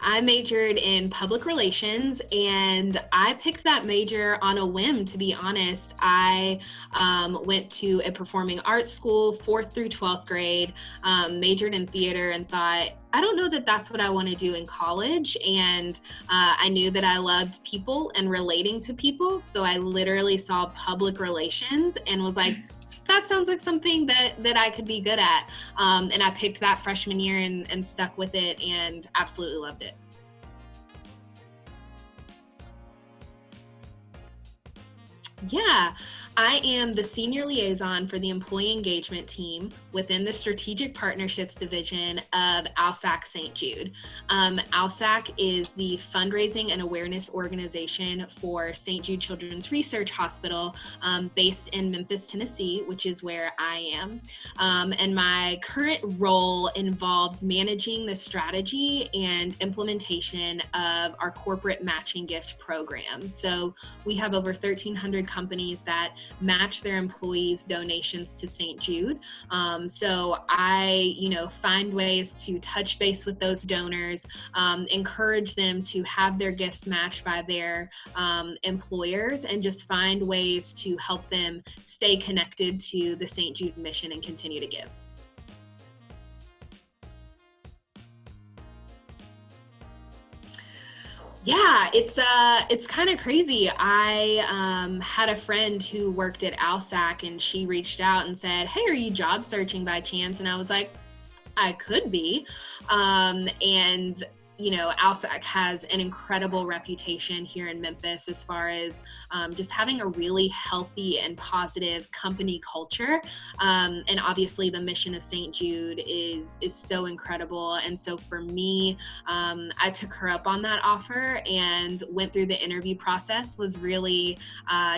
I majored in public relations, and I picked that major on a whim, to be honest. I went to a performing arts school, 4th through 12th grade, majored in theater, and thought, I don't know that that's what I want to do in college. And I knew that I loved people and relating to people. So I literally saw public relations and was like, that sounds like something that I could be good at. And I picked that freshman year and stuck with it and absolutely loved it. Yeah, I am the senior liaison for the employee engagement team within the strategic partnerships division of ALSAC St. Jude. ALSAC is the fundraising and awareness organization for St. Jude Children's Research Hospital, based in Memphis, Tennessee, which is where I am. And my current role involves managing the strategy and implementation of our corporate matching gift program. So we have over 1,300 companies that match their employees' donations to St. Jude. So I, find ways to touch base with those donors, encourage them to have their gifts matched by their employers, and just find ways to help them stay connected to the St. Jude mission and continue to give. Yeah, it's kind of crazy. I had a friend who worked at ALSAC, and she reached out and said, "Hey, are you job searching by chance?" And I was like, I could be. And ALSAC has an incredible reputation here in Memphis as far as just having a really healthy and positive company culture. And obviously the mission of St. Jude is so incredible. And so for me, I took her up on that offer and went through the interview process, was really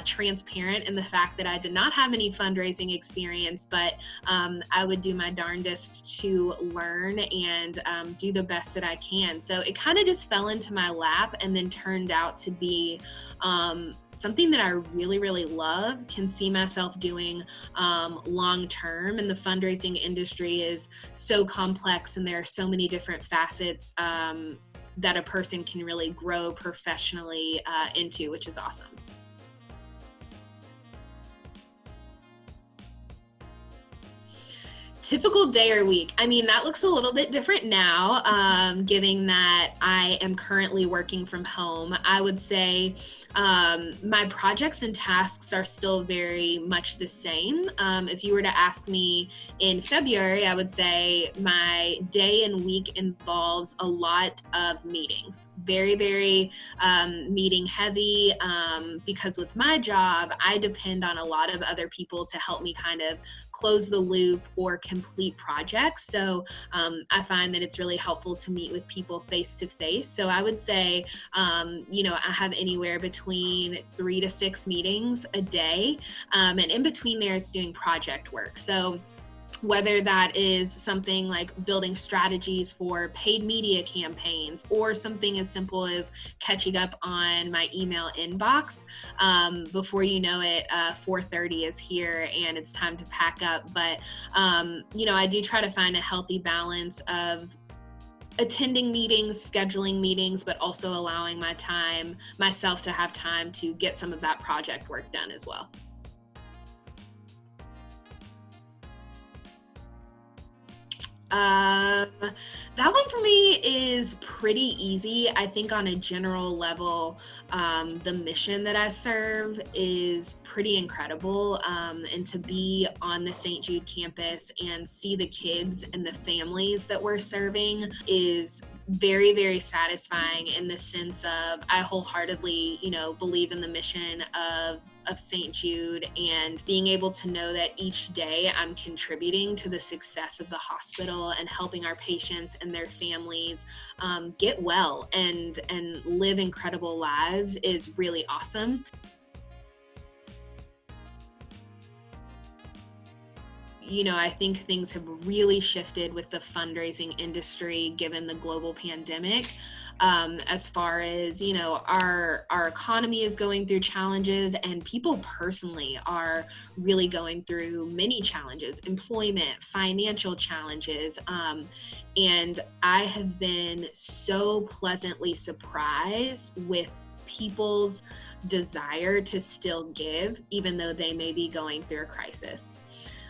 transparent in the fact that I did not have any fundraising experience, but I would do my darndest to learn and do the best that I can. So it kind of just fell into my lap and then turned out to be something that I really, really love, can see myself doing long term. And the fundraising industry is so complex, and there are so many different facets that a person can really grow professionally into, which is awesome. Typical day or week. I mean, that looks a little bit different now, given that I am currently working from home. I would say my projects and tasks are still very much the same. If you were to ask me in February, I would say my day and week involves a lot of meetings. Very, very meeting heavy, because with my job, I depend on a lot of other people to help me kind of close the loop or complete projects. So I find that it's really helpful to meet with people face to face. So I would say, I have anywhere between 3 to 6 meetings a day. And in between there, it's doing project work. So whether that is something like building strategies for paid media campaigns, or something as simple as catching up on my email inbox. Before you know it, 4:30 is here and it's time to pack up. But, I do try to find a healthy balance of attending meetings, scheduling meetings, but also allowing myself to have time to get some of that project work done as well. That one for me is pretty easy. I think on a general level, the mission that I serve is pretty incredible. And to be on the St. Jude campus and see the kids and the families that we're serving is very, very satisfying, in the sense of I wholeheartedly, believe in the mission of St. Jude, and being able to know that each day I'm contributing to the success of the hospital and helping our patients and their families get well and live incredible lives is really awesome. I think things have really shifted with the fundraising industry given the global pandemic. As far as, our economy is going through challenges, and people personally are really going through many challenges, employment, financial challenges. And I have been so pleasantly surprised with people's desire to still give, even though they may be going through a crisis.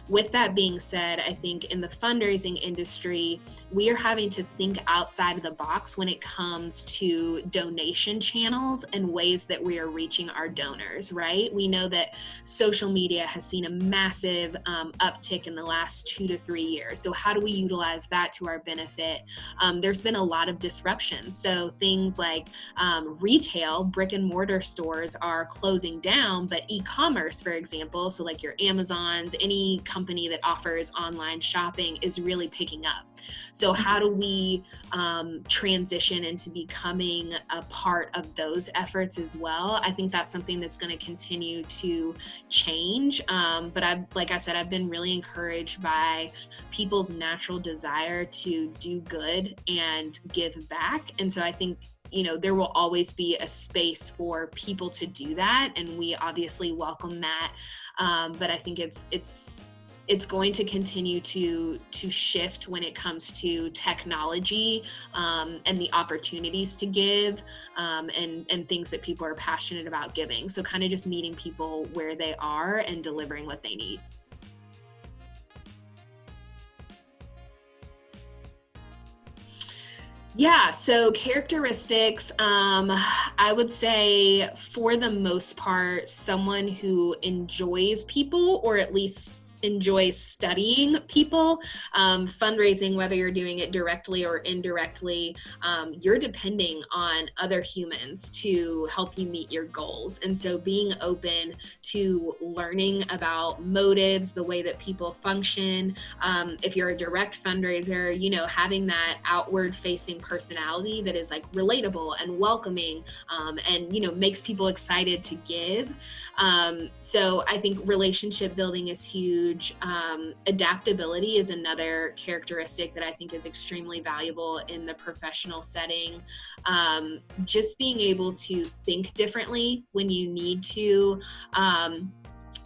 With that being said, I think in the fundraising industry, we are having to think outside of the box when it comes to donation channels and ways that we are reaching our donors, right? We know that social media has seen a massive uptick in the last 2 to 3 years. So how do we utilize that to our benefit? There's been a lot of disruptions. So things like retail, brick and mortar stores are closing down, but e-commerce, for example, so like your Amazons, any company that offers online shopping is really picking up. So how do we transition into becoming a part of those efforts as well? I think that's something that's going to continue to change. But like I said, I've been really encouraged by people's natural desire to do good and give back. And so I think there will always be a space for people to do that, and we obviously welcome that. But I think it's going to continue to shift when it comes to technology and the opportunities to give and things that people are passionate about giving. So kind of just meeting people where they are and delivering what they need. Yeah, so characteristics, I would say for the most part, someone who enjoys people, or at least enjoys studying people. Fundraising, whether you're doing it directly or indirectly, you're depending on other humans to help you meet your goals. And so being open to learning about motives, the way that people function, if you're a direct fundraiser, having that outward facing personality that is like relatable and welcoming, and makes people excited to give. So I think relationship building is huge. Adaptability is another characteristic that I think is extremely valuable in the professional setting. Just being able to think differently when you need to.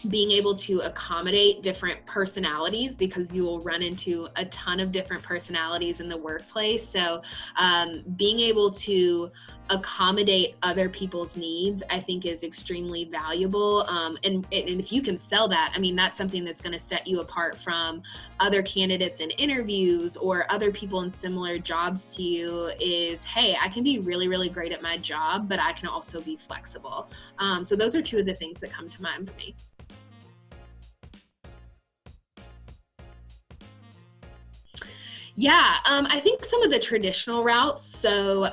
Being able to accommodate different personalities, because you will run into a ton of different personalities in the workplace. So being able to accommodate other people's needs, I think, is extremely valuable. And if you can sell that, I mean, that's something that's going to set you apart from other candidates in interviews or other people in similar jobs to you is, hey, I can be really, really great at my job, but I can also be flexible. So those are two of the things that come to mind for me. Yeah, I think some of the traditional routes, so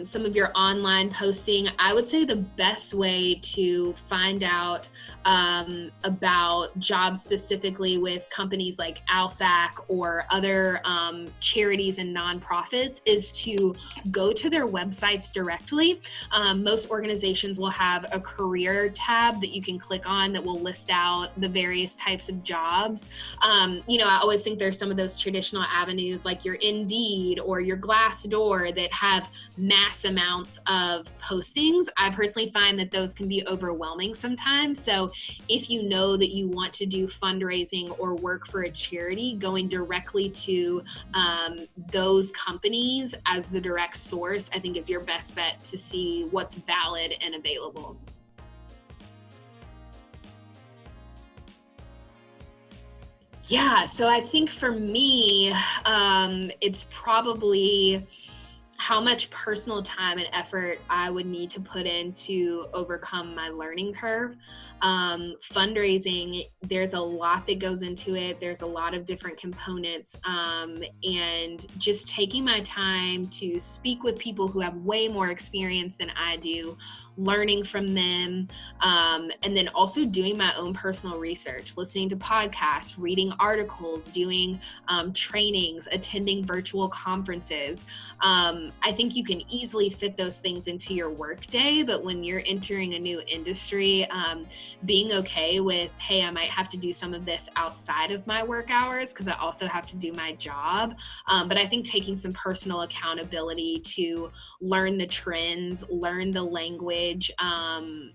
some of your online posting, I would say the best way to find out about jobs specifically with companies like ALSAC or other charities and nonprofits is to go to their websites directly. Most organizations will have a career tab that you can click on that will list out the various types of jobs. I always think there's some of those traditional avenues like your Indeed or your Glassdoor that have mass amounts of postings. I personally find that those can be overwhelming sometimes. So if you know that you want to do fundraising or work for a charity, going directly to those companies as the direct source, I think is your best bet to see what's valid and available. Yeah, so I think for me, it's probably how much personal time and effort I would need to put in to overcome my learning curve. Fundraising, there's a lot that goes into it. There's a lot of different components, and just taking my time to speak with people who have way more experience than I do, learning from them, and then also doing my own personal research, listening to podcasts, reading articles, doing trainings, attending virtual conferences. I think you can easily fit those things into your work day, but when you're entering a new industry, being okay with, hey, I might have to do some of this outside of my work hours because I also have to do my job. But I think taking some personal accountability to learn the trends, learn the language, and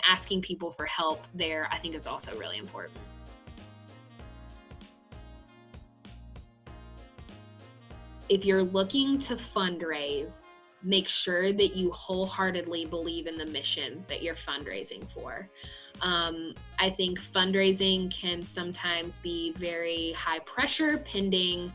asking people for help there, I think is also really important. If you're looking to fundraise, make sure that you wholeheartedly believe in the mission that you're fundraising for. I think fundraising can sometimes be very high pressure, pending,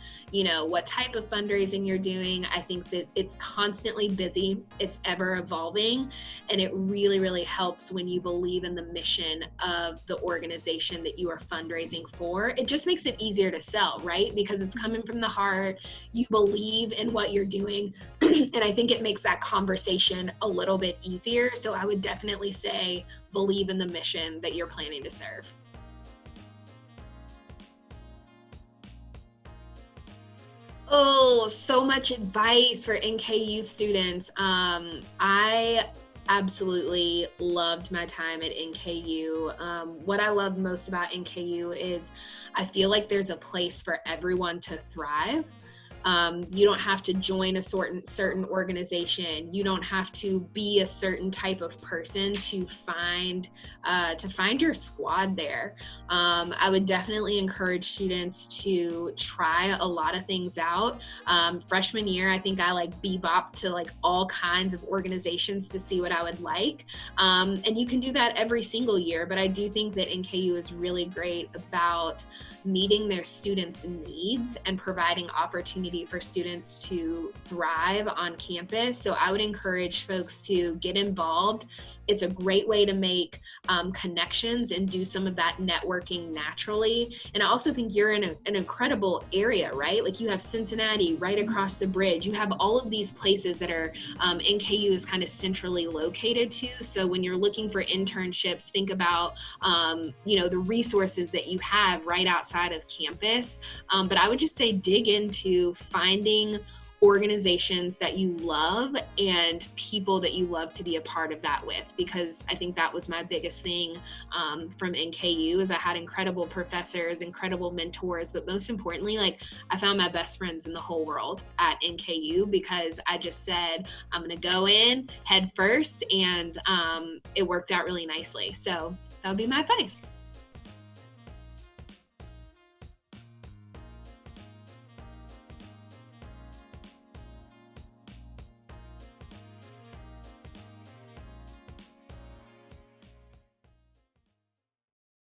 what type of fundraising you're doing. I think that it's constantly busy, it's ever evolving, and it really, really helps when you believe in the mission of the organization that you are fundraising for. It just makes it easier to sell, right? Because it's coming from the heart, you believe in what you're doing, and I think it makes that conversation a little bit easier. So I would definitely say, believe in the mission that you're planning to serve. Oh, so much advice for NKU students. I absolutely loved my time at NKU. What I love most about NKU is I feel like there's a place for everyone to thrive. You don't have to join a certain organization. You don't have to be a certain type of person to find your squad there. I would definitely encourage students to try a lot of things out. Freshman year, I think I bebopped to all kinds of organizations to see what I would like. And you can do that every single year, but I do think that NKU is really great about meeting their students' needs and providing opportunity for students to thrive on campus. So I would encourage folks to get involved. It's a great way to make connections and do some of that networking naturally. And I also think you're in an incredible area, right? You have Cincinnati right across the bridge. You have all of these places that are NKU is kind of centrally located to. So when you're looking for internships, think about the resources that you have right outside of campus. But I would just say dig into finding organizations that you love and people that you love to be a part of that with, because I think that was my biggest thing from NKU is I had incredible professors, incredible mentors, but most importantly, I found my best friends in the whole world at NKU because I just said, I'm going to go in head first, and it worked out really nicely. So that would be my advice.